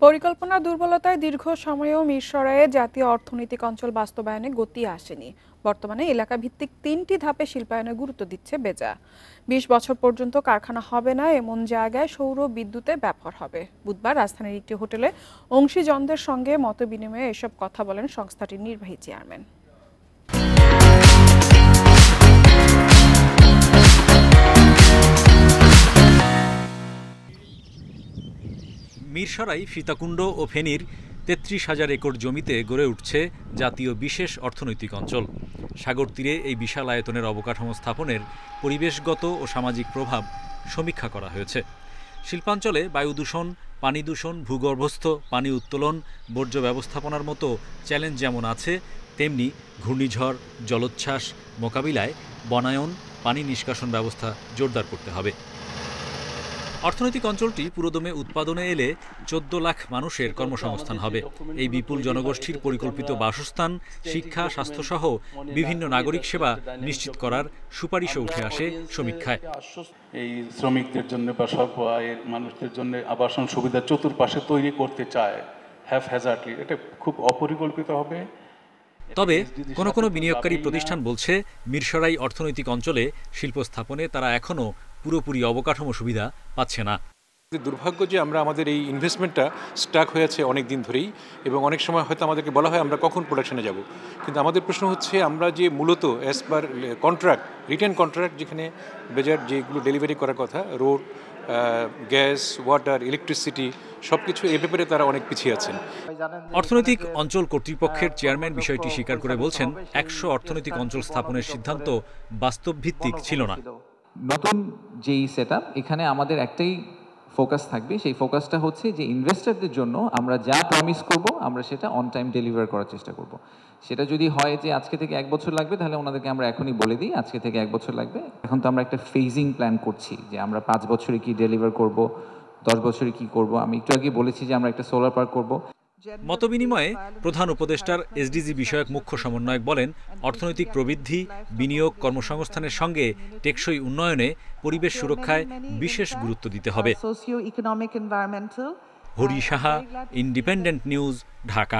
পরিকল্পনা দুর্বলতায় দীর্ঘ সময়েও মিরসরাইয়ে জাতীয় অর্থনৈতিক অঞ্চল বাস্তবায়নে গতি আসেনি। বর্তমানে এলাকা ভিত্তিক ৩টি ধাপে শিল্পায়নে গুরুত্ব দিচ্ছে বেজা। ২০ বছর পর্যন্ত কারখানা হবে না এমন জায়গায় সৌর বিদ্যুতে ব্যবহার হবে। বুধবার রাজধানীর একটি হোটেলে অংশীজনদের সঙ্গে মতবিনিময়ে এসব কথা বলেন সংস্থাটির নির্বাহী চেয়ারম্যান। মিরসরাই, সীতাকুণ্ড ও ফেনীর ৩৩,০০০ একর জমিতে গড়ে উঠছে জাতীয় বিশেষ অর্থনৈতিক অঞ্চল। সাগর তীরে এই বিশাল আয়তনের অবকাঠামো স্থাপনের পরিবেশগত ও সামাজিক প্রভাব সমীক্ষা করা হয়েছে। শিল্পাঞ্চলে বায়ু দূষণ, পানি দূষণ, ভূগর্ভস্থ পানি উত্তোলন, বর্জ্য ব্যবস্থাপনার মতো চ্যালেঞ্জ যেমন আছে, তেমনি ঘূর্ণিঝড়, জলোচ্ছ্বাস মোকাবিলায় বনায়ন, পানি নিষ্কাশন ব্যবস্থা জোরদার করতে হবে। অর্থনৈতিক অঞ্চলটি পুরোদমে উৎপাদনে এলে ১৪ লাখ মানুষের কর্মসংস্থান হবে। এই বিপুল জনগোষ্ঠীর পরিকল্পিত বাসস্থান, শিক্ষা, স্বাস্থ্যসহ বিভিন্ন নাগরিক সেবা নিশ্চিত করার সুপারিশও উঠে আসে সমীক্ষায়। এই শ্রমিকদের জন্য বা স্বল্প আয়ের মানুষদের জন্য আবাসন সুবিধা চতুর্পাশে তৈরি করতে চায় হ্যাজার্ডলি, এটা খুব অপরিকল্পিত হবে। তবে কোনো বিনিয়োগকারী প্রতিষ্ঠান বলছে, মিরসরাই অর্থনৈতিক অঞ্চলে শিল্প স্থাপনে তারা এখনও পুরোপুরি অবকাঠামো সুবিধা পাচ্ছে না। দুর্ভাগ্য যে আমাদের এই ইনভেস্টমেন্টটা স্টাক হয়ে আছে অনেক দিন ধরেই, এবং অনেক সময় হয়তো আমাদেরকে বলা হয় আমরা কখন প্রোডাকশনে যাব। কিন্তু আমাদের প্রশ্ন হচ্ছে, আমরা যে মূলত as per contract, written contract, যেখানে বেজার যেগুলো ডেলিভারি করার কথা, রোড, গ্যাস, ওয়াটার, ইলেকট্রিসিটি, সব কিছু এ ব্যাপারে তারা অনেক পিছিয়ে আছেন। অর্থনৈতিক অঞ্চল কর্তৃপক্ষের চেয়ারম্যান বিষয়টি স্বীকার করে বলছেন, ১০০ অর্থনৈতিক অঞ্চল স্থাপনের সিদ্ধান্ত বাস্তবভিত্তিক ছিল না। নতুন যেই সেটআপ, এখানে আমাদের একটাই ফোকাস থাকবে, সেই ফোকাসটা হচ্ছে যে ইনভেস্টরদের জন্য আমরা যা প্রমিস করব আমরা সেটা অন টাইম ডেলিভার করার চেষ্টা করব। সেটা যদি হয় যে আজকে থেকে ১ বছর লাগবে, তাহলে ওনাদেরকে আমরা এখনই বলে দিই আজকে থেকে ১ বছর লাগবে। এখন তো আমরা একটা ফেজিং প্ল্যান করছি যে আমরা ৫ বছরে কি ডেলিভার করব, ১০ বছরে কি করব। আমি একটু আগে বলেছি যে আমরা একটা সোলার পার্ক করব। মতবিনিময়ে প্রধান উপদেষ্টার এসডিজি বিষয়ক মুখ্য সমন্বয়ক বলেন, অর্থনৈতিক প্রবৃদ্ধি, বিনিয়োগ, কর্মসংস্থানের সঙ্গে টেকসই উন্নয়নে পরিবেশ সুরক্ষায় বিশেষ গুরুত্ব দিতে হবে। Hari Saha, independent news, Dhaka.